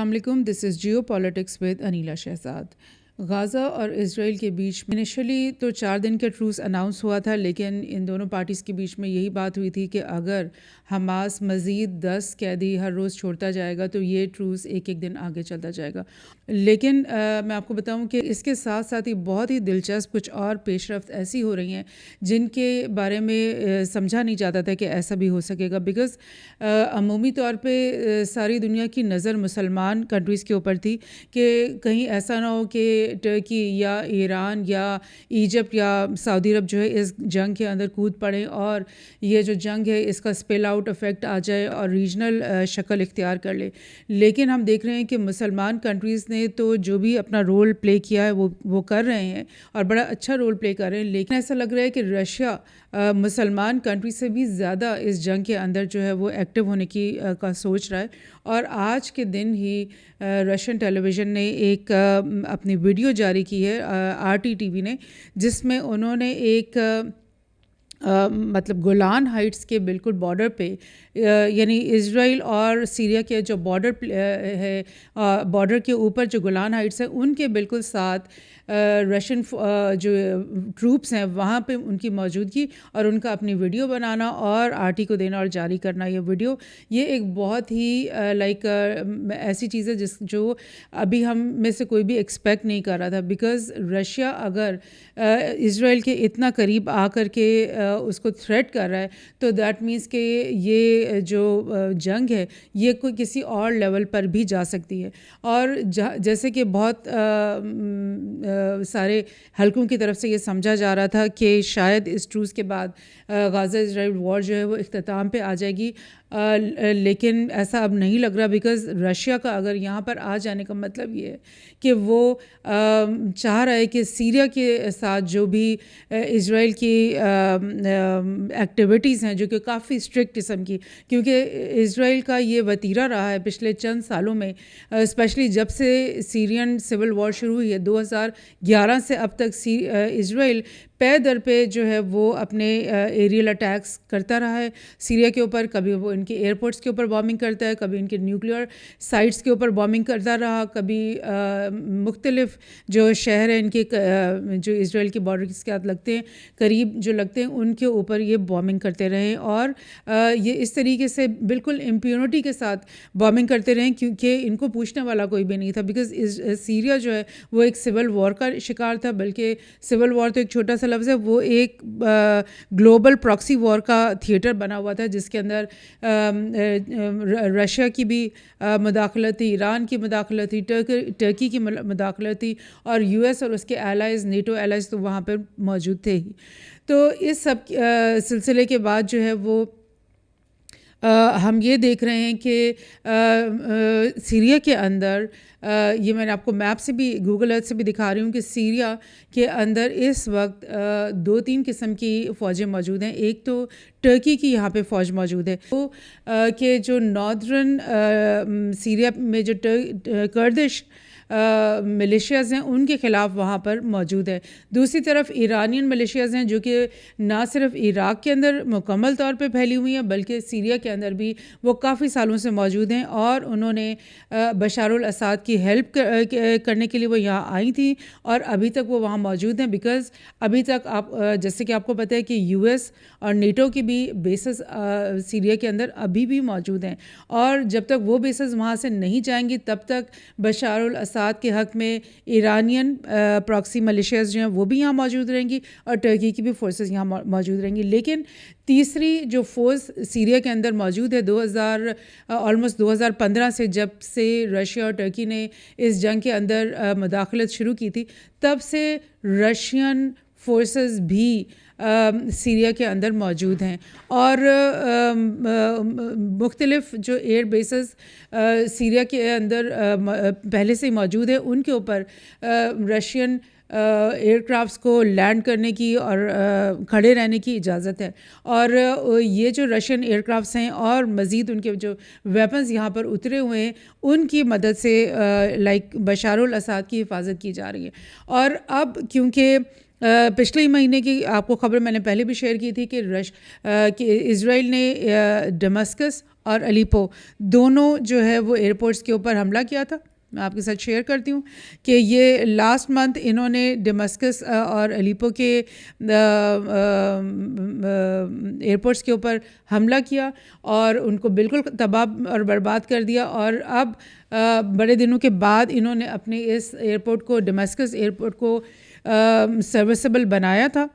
अस्सलामुअलैकुम, this is Geo politics with Aneela Shahzad. Gaza और Israel के बीच में इनिशियली तो 4 दिन का ट्रूस अनाउंस हुआ था, लेकिन इन दोनों पार्टीज़ के बीच में यही बात हुई थी कि अगर हमास मज़ीद 10 कैदी हर रोज़ छोड़ता जाएगा तो ये ट्रूस एक एक दिन आगे चलता जाएगा। लेकिन मैं आपको बताऊं कि इसके साथ साथ ही बहुत ही दिलचस्प कुछ और पेशरफ्त ऐसी हो रही हैं जिनके बारे में समझा नहीं जाता था कि ऐसा भी हो सकेगा। बिकॉज़ अमूमी तौर पे सारी दुनिया की नज़र मुसलमान कंट्रीज़ के ऊपर थी कि कहीं ऐसा ना हो कि टर्की या ईरान या इजिप्ट या सऊदी अरब जो है इस जंग के अंदर कूद पड़े और ये जो जंग है इसका स्पिल आउट इफ़ेक्ट आ जाए और रीजनल शक्ल इख्तियार कर ले। लेकिन हम देख रहे हैं कि मुसलमान कंट्रीज़ ने तो जो भी अपना रोल प्ले किया है वो कर रहे हैं और बड़ा अच्छा रोल प्ले कर रहे हैं। लेकिन ऐसा लग रहा है कि रशिया मुसलमान कंट्री से भी ज़्यादा इस जंग के अंदर जो है वो एक्टिव होने की का सोच रहा है। और आज के दिन ही रशियन टेलीविज़न ने एक अपनी वीडियो जारी की है, RT TV ने, जिसमें उन्होंने एक मतलब गोलान हाइट्स के बिल्कुल बॉर्डर पे यानी इज़राइल और सीरिया के जो बॉर्डर है, बॉर्डर के ऊपर जो गोलान हाइट्स हैं उनके बिल्कुल साथ रशियन जो ट्रूप्स हैं वहाँ पे उनकी मौजूदगी और उनका अपनी वीडियो बनाना और RT को देना और जारी करना। ये वीडियो ये एक बहुत ही लाइक ऐसी चीज़ है जो अभी हम में से कोई भी एक्सपेक्ट नहीं कर रहा था। बिकॉज़ रशिया अगर इज़राइल के इतना करीब आकर के उसको थ्रेट कर रहा है तो दैट मीन्स कि ये जो जंग है ये कोई किसी और लेवल पर भी जा सकती है। और जैसे कि बहुत सारे हलकों की तरफ से ये समझा जा रहा था कि शायद इस ट्रूस के बाद गाज़ा इज़राइल वॉर जो है वो इख्तिताम पे आ जाएगी, लेकिन ऐसा अब नहीं लग रहा। बिकॉज़ रशिया का अगर यहाँ पर आ जाने का मतलब ये है कि वो चाह रहा है कि सीरिया के साथ जो भी इज़राइल की एक्टिविटीज़ हैं जो कि काफ़ी स्ट्रिक्ट किस्म की, क्योंकि इज़राइल का ये वतीरा रहा है पिछले चंद सालों में, स्पेशली जब से सीरियन सिविल वॉर शुरू हुई है 2011 से अब तक इज़राइल पे दर पे जो है वो अपने एरियल अटैक्स करता रहा है सीरिया के ऊपर। कभी वो इनके एयरपोर्ट्स के ऊपर बॉम्बिंग करता है, कभी इनके न्यूक्लियर साइट्स के ऊपर बॉम्बिंग करता रहा, कभी मुख्तलिफ जो शहर हैं इनके जो इज़राइल के बॉर्डर के साथ लगते हैं, करीब जो लगते हैं उनके ऊपर ये बॉम्बिंग करते रहे। और ये इस तरीके से बिल्कुल इम्प्यूनिटी के साथ बॉम्बिंग करते रहे क्योंकि इनको पूछने वाला कोई भी नहीं था। बिकॉज़ सीरिया जो है वो एक सिविल वॉर का शिकार था, बल्कि सिविल वॉर तो एक छोटा सा लफ्ज़ है, वो एक ग्लोबल प्रॉक्सी वॉर का थिएटर बना हुआ था जिसके अंदर रशिया की भी मुदाखलत थी, ईरान की मुदाखलत थी, टर्की की मुदाखलत थी और US और उसके एलाइज़, नेटो एलाइज़ तो वहाँ पर मौजूद थे ही। तो इस सब सिलसिले के बाद जो है वो हम ये देख रहे हैं कि सीरिया के अंदर ये मैंने आपको मैप से भी, गूगल अर्थ से भी दिखा रही हूँ कि सीरिया के अंदर इस वक्त 2-3 किस्म की फ़ौजें मौजूद हैं। एक तो टर्की की यहाँ पे फ़ौज मौजूद है, तो कि जो नॉर्दर्न सीरिया में जो कर्दिश मिलिशियाज़ हैं उनके ख़िलाफ़ वहाँ पर मौजूद है। दूसरी तरफ ईरानियन मिलिशियाज़ हैं जो कि ना सिर्फ इराक़ के अंदर मुकम्मल तौर पे फैली हुई हैं बल्कि सीरिया के अंदर भी वो काफ़ी सालों से मौजूद हैं और उन्होंने बशार अल असद की हेल्प करने के लिए वो यहाँ आई थी और अभी तक वो वहाँ मौजूद हैं। बिकॉज़ अभी तक आप जैसे कि आपको पता है कि US और नेटो की भी बेसेस सीरिया के अंदर अभी भी मौजूद हैं और जब तक वो बेसेस वहाँ से नहीं जाएंगी तब तक बशार अल असद के हक़ में ईरानियन प्रॉक्सी मिलिशियाज़ जो हैं वो भी यहाँ मौजूद रहेंगी और टर्की की भी फोर्सेस यहाँ मौजूद रहेंगी। लेकिन तीसरी जो फोर्स सीरिया के अंदर मौजूद है ऑलमोस्ट 2015 से, जब से रशिया और टर्की ने इस जंग के अंदर मुदाखलत शुरू की थी, तब से रशियन फोर्सेस भी सीरिया के अंदर मौजूद हैं और मुख्तलिफ जो एयर बेसेस सीरिया के अंदर पहले से ही मौजूद है उनके ऊपर रशियन एयरक्राफ्ट्स को लैंड करने की और खड़े रहने की इजाज़त है। और ये जो रशियन एयरक्राफ्ट्स हैं और मज़ीद उनके जो वेपन्स यहाँ पर उतरे हुए हैं उनकी मदद से लाइक बशार अल असद की हिफाजत की जा रही है। और अब क्योंकि पिछले ही महीने की आपको खबर मैंने पहले भी शेयर की थी कि इज़राइल ने दमस्कस और अलीपो दोनों जो है वो एयरपोर्ट्स के ऊपर हमला किया था। मैं आपके साथ शेयर करती हूँ कि ये लास्ट मंथ इन्होंने दमस्कस और अलीपो के एयरपोर्ट्स के ऊपर हमला किया और उनको बिल्कुल तबाह और बर्बाद कर दिया। और अब बड़े दिनों के बाद इन्होंने अपने इस एयरपोर्ट को, दमस्कस एयरपोर्ट को सर्विसेबल बनाया था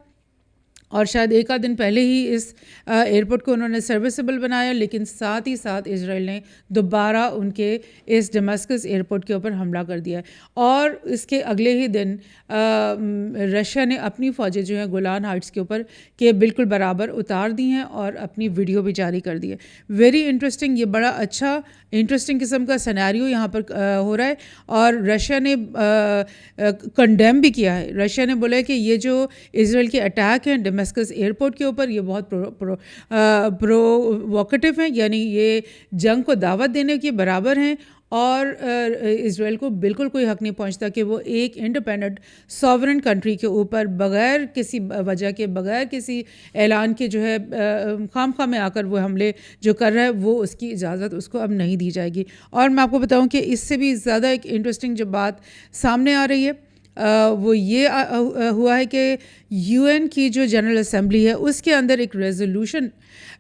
और शायद एक आध दिन पहले ही इस एयरपोर्ट को उन्होंने सर्विसेबल बनाया, लेकिन साथ ही साथ इजराइल ने दोबारा उनके इस दमस्कस एयरपोर्ट के ऊपर हमला कर दिया है। और इसके अगले ही दिन रशिया ने अपनी फ़ौजें जो हैं गोलान हाइट्स के ऊपर के बिल्कुल बराबर उतार दी हैं और अपनी वीडियो भी जारी कर दी है। वेरी इंटरेस्टिंग, ये बड़ा अच्छा इंटरेस्टिंग किस्म का सिनेरियो यहाँ पर हो रहा है। और रशिया ने कंडेम भी किया है। रशिया ने बोला है कि ये जो इजराइल के अटैक हैं दमस्कस एयरपोर्ट के ऊपर, ये बहुत प्रोवोकेटिव हैं, यानी ये जंग को दावत देने के बराबर हैं। और इजराइल को बिल्कुल कोई हक नहीं पहुंचता कि वो एक इंडिपेंडेंट सॉवरेन कंट्री के ऊपर बग़ैर किसी वजह के, बग़ैर किसी ऐलान के जो है खाम में आकर वो हमले जो कर रहा है, वो उसकी इजाज़त उसको अब नहीं दी जाएगी। और मैं आपको बताऊं कि इससे भी ज़्यादा एक इंटरेस्टिंग जो बात सामने आ रही है वो ये हुआ है कि यूएन की जो जनरल असेंबली है उसके अंदर एक रेजोल्यूशन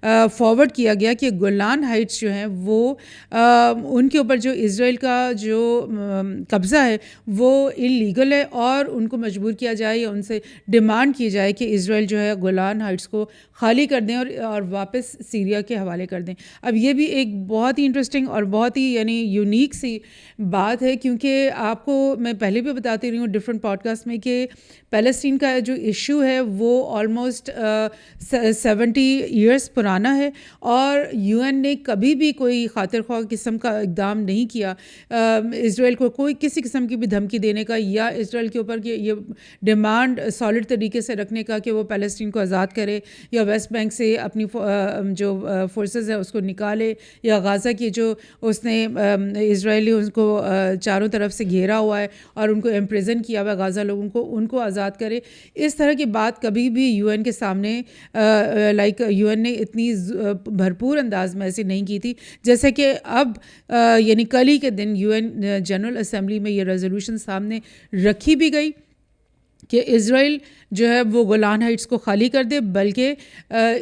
फॉरवर्ड किया गया कि गोलान हाइट्स जो हैं वो उनके ऊपर जो इजराइल का जो कब्ज़ा है वो इलीगल है और उनको मजबूर किया जाए या उनसे डिमांड की जाए कि इजराइल जो है गोलान हाइट्स को खाली कर दें और वापस सीरिया के हवाले कर दें। अब ये भी एक बहुत ही इंटरेस्टिंग और बहुत ही यानी यूनिक सी बात है, क्योंकि आपको मैं पहले भी बताती रही हूँ डिफरेंट पॉडकास्ट में कि फ़लस्तीन का जो इशू है वो ऑलमोस्ट 70 ईयर्स पुराना है और यूएन ने कभी भी कोई खातिर ख्वाह किस्म का इक़दाम नहीं किया इजराइल को कोई किसी किस्म की भी धमकी देने का या इजराइल के ऊपर कि ये डिमांड सॉलिड तरीके से रखने का कि वो फ़लस्तीन को आज़ाद करे या वेस्ट बैंक से अपनी जो फोर्सेस है उसको निकाले या गाज़ा की जो उसने इजरायली उनको चारों तरफ से घेरा हुआ है और उनको इम्प्रिजन किया हुआ गाज़ा लोगों को, उनको आज़ाद करे। इस तरह की बात कभी भी यूएन के सामने यूएन ने इतनी भरपूर अंदाज में ऐसे नहीं की थी जैसे कि अब यानी कल ही के दिन यूएन जनरल असेंबली में ये रेजोल्यूशन सामने रखी भी गई कि इजराइल जो है वो गोलान हाइट्स को खाली कर दे, बल्कि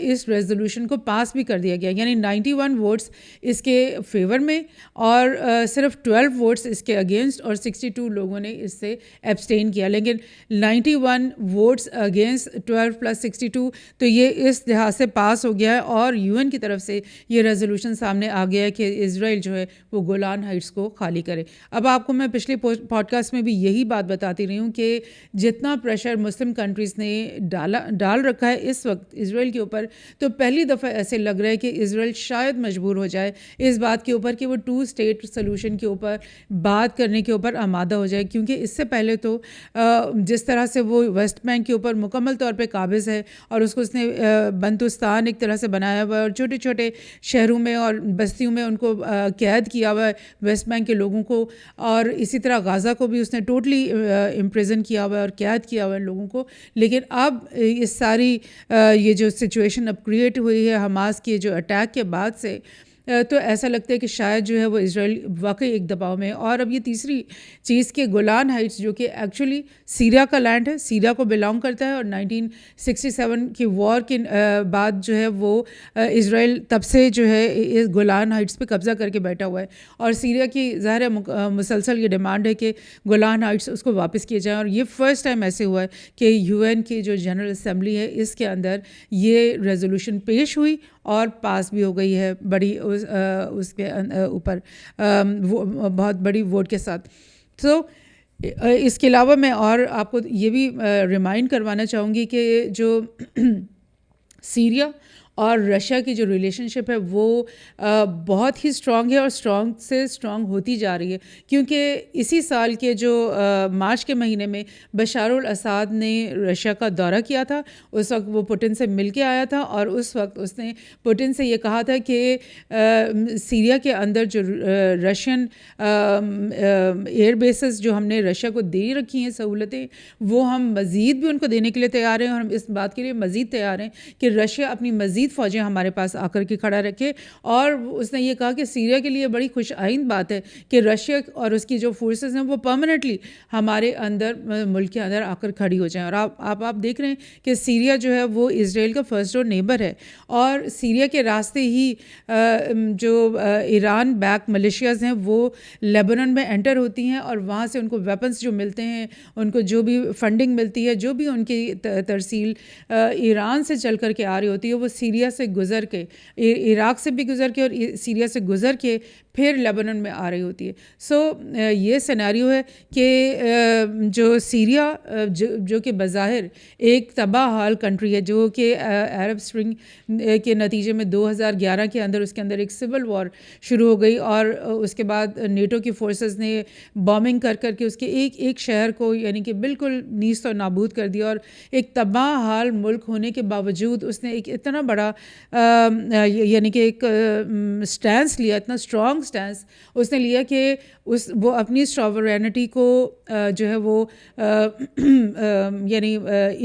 इस रेजोल्यूशन को पास भी कर दिया गया, यानी 91 वोट्स इसके फेवर में और सिर्फ 12 वोट्स इसके अगेंस्ट और 62 लोगों ने इससे एब्सटेन किया। लेकिन 91 वोट्स अगेंस्ट 12 + 62, तो ये इस लिहाज से पास हो गया है और यूएन की तरफ से ये रेजोल्यूशन सामने आ गया है कि इजराइल जो है वो गोलान हाइट्स को खाली करे। अब आपको मैं पिछले पॉडकास्ट में भी यही बात बताती रही हूँ कि जितना प्रेशर मुस्लिम कंट्रीज़ ने डाल रखा है इस वक्त इजराइल के ऊपर, तो पहली दफ़ा ऐसे लग रहा है कि इजराइल शायद मजबूर हो जाए इस बात के ऊपर कि वो 2 स्टेट सोल्यूशन के ऊपर बात करने के ऊपर आमादा हो जाए। क्योंकि इससे पहले तो जिस तरह से वो वेस्ट बैंक के ऊपर मुकम्मल तौर पे काबिज़ है और उसको उसने बंतुस्तान एक तरह से बनाया हुआ है और छोटे छोटे शहरों में और बस्तियों में उनको कैद किया हुआ है वेस्ट बैंक के लोगों को, और इसी तरह गाज़ा को भी उसने टोटली इम्प्रिजन किया हुआ है और कैद किया हुआ है लोगों को। लेकिन अब इस सारी ये जो सिचुएशन अब क्रिएट हुई है हमास के जो अटैक के बाद से, तो ऐसा लगता है कि शायद जो है वो इजराइल वाकई एक दबाव में है। और अब ये तीसरी चीज़ के गोलान हाइट्स जो कि एक्चुअली सीरिया का लैंड है, सीरिया को बिलोंग करता है और 1967 की वॉर के बाद जो है वो इजराइल तब से जो है इस गोलान हाइट्स पे कब्ज़ा करके बैठा हुआ है और सीरिया की ज़ाहिर मुसलसल ये डिमांड है कि गोलान हाइट्स उसको वापस किए जाएँ। और ये फ़र्स्ट टाइम ऐसे हुआ है कि यूएन की जो जनरल असेंबली है इसके अंदर ये रेजोल्यूशन पेश हुई और पास भी हो गई है बड़ी उसके ऊपर बहुत बड़ी वोट के साथ। तो इसके अलावा मैं और आपको ये भी रिमाइंड करवाना चाहूँगी कि जो सीरिया और रशिया की जो रिलेशनशिप है वो बहुत ही स्ट्रॉन्ग है और स्ट्रॉन्ग से स्ट्रॉन्ग होती जा रही है, क्योंकि इसी साल के जो मार्च के महीने में बशारुल असाद ने रशिया का दौरा किया था। उस वक्त वो पुतिन से मिल के आया था और उस वक्त उसने पुतिन से ये कहा था कि सीरिया के अंदर जो रशियन एयर बेसेस जो हमने रशिया को दे रखी हैं सहूलतें, वो हम मज़ीद भी उनको देने के लिए तैयार हैं और हम इस बात के लिए मज़ीद तैयार हैं कि रशिया अपनी मज़ीद फ़ौजें हमारे पास आकर के खड़ा रखे। और उसने ये कहा कि सीरिया के लिए बड़ी खुश आइंद बात है कि रशिया और उसकी जो फोर्सेस हैं वो परमानेंटली हमारे अंदर मुल्क के अंदर आकर खड़ी हो जाएं। और आप देख रहे हैं कि सीरिया जो है वो इज़राइल का फर्स्ट डोर नेबर है और सीरिया के रास्ते ही जो ईरान बैक मलेशियाज़ हैं वो लेबनान में एंटर होती हैं और वहाँ से उनको वेपन्स जो मिलते हैं, उनको जो भी फंडिंग मिलती है, जो भी उनकी तरसील ईरान से चल कर के आ रही होती है, वो सीरिया से गुज़र के, इराक़ से भी गुज़र के और सीरिया से गुज़र के फिर लेबनान में आ रही होती है। सो ये सिनेरियो है कि जो सीरिया जो कि बज़ाहिर एक तबाह हाल कंट्री है, जो कि अरब स्प्रिंग के नतीजे में 2011 के अंदर उसके अंदर एक सिविल वॉर शुरू हो गई और उसके बाद नेटो की फोर्सेस ने बॉम्बिंग कर के उसके एक शहर को यानी कि बिल्कुल नीस्त और नाबूद कर दिया। और एक तबाह हाल मुल्क होने के बावजूद उसने एक इतना बड़ा यानी कि एक स्टैंस लिया, इतना स्ट्रॉन्ग स्टैंस उसने लिया कि वो अपनी सॉवरेनिटी को जो है वो यानी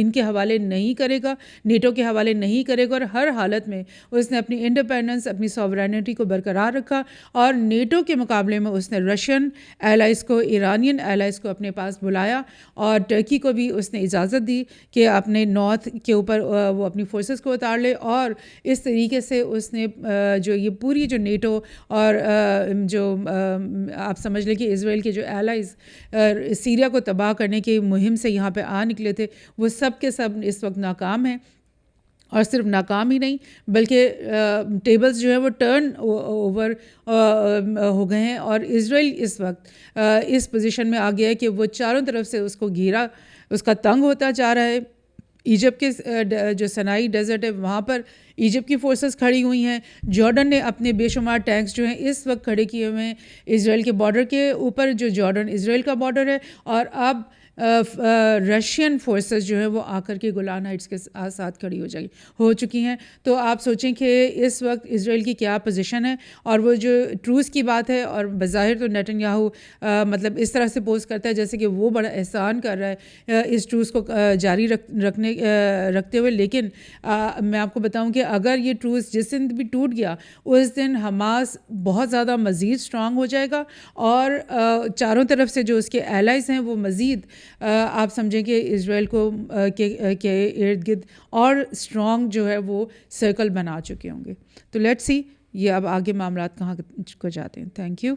इनके हवाले नहीं करेगा, नेटो के हवाले नहीं करेगा और हर हालत में उसने अपनी इंडिपेंडेंस, अपनी सॉवरेनिटी को बरकरार रखा। और नेटो के मुकाबले में उसने रशियन एलाइज़ को, ईरानियन एलाइज़ को अपने पास बुलाया और टर्की को भी उसने इजाज़त दी कि अपने नॉर्थ के ऊपर वो अपनी फोर्सेस को उतार ले। और इस तरीके से उसने जो ये पूरी जो नेटो और जो आप समझ लें कि इज़राइल के जो एलाइज़ सीरिया को तबाह करने की मुहिम से यहाँ पे आ निकले थे, वो सब के सब इस वक्त नाकाम हैं। और सिर्फ नाकाम ही नहीं बल्कि टेबल्स जो है वो टर्न ओवर हो गए हैं और इज़राइल इस वक्त इस पोजीशन में आ गया है कि वो चारों तरफ से उसको घेरा, उसका तंग होता जा रहा है। इजिप्ट के जो सनाई डेजर्ट है वहाँ पर इजिप्ट की फोर्सेस खड़ी हुई हैं। जॉर्डन ने अपने बेशुमार टैंक्स जो हैं इस वक्त खड़े किए हुए हैं इज़राइल के बॉर्डर के ऊपर, जो जॉर्डन इज़राइल का बॉर्डर है। और अब रशियन फोर्सेस जो है वो आकर के गोलान हाइट्स के साथ खड़ी हो चुकी हैं। तो आप सोचें कि इस वक्त इज़राइल की क्या पोजीशन है। और वो जो ट्रूस की बात है, और बज़ाहिर तो नेतन्याहू मतलब इस तरह से पोज करता है जैसे कि वो बड़ा एहसान कर रहा है इस ट्रूस को जारी रखते हुए। लेकिन मैं आपको बताऊं कि अगर ये ट्रूस जिस दिन भी टूट गया उस दिन हमास बहुत ज़्यादा मज़ीद स्ट्रॉन्ग हो जाएगा और चारों तरफ से जो उसके एलाइज़ हैं वो मज़ीद आप समझें कि इज़राइल को के इर्द गिर्द और स्ट्रॉन्ग जो है वो सर्कल बना चुके होंगे। तो लेट्स सी ये अब आगे मामलात कहाँ को जाते हैं। Thank you.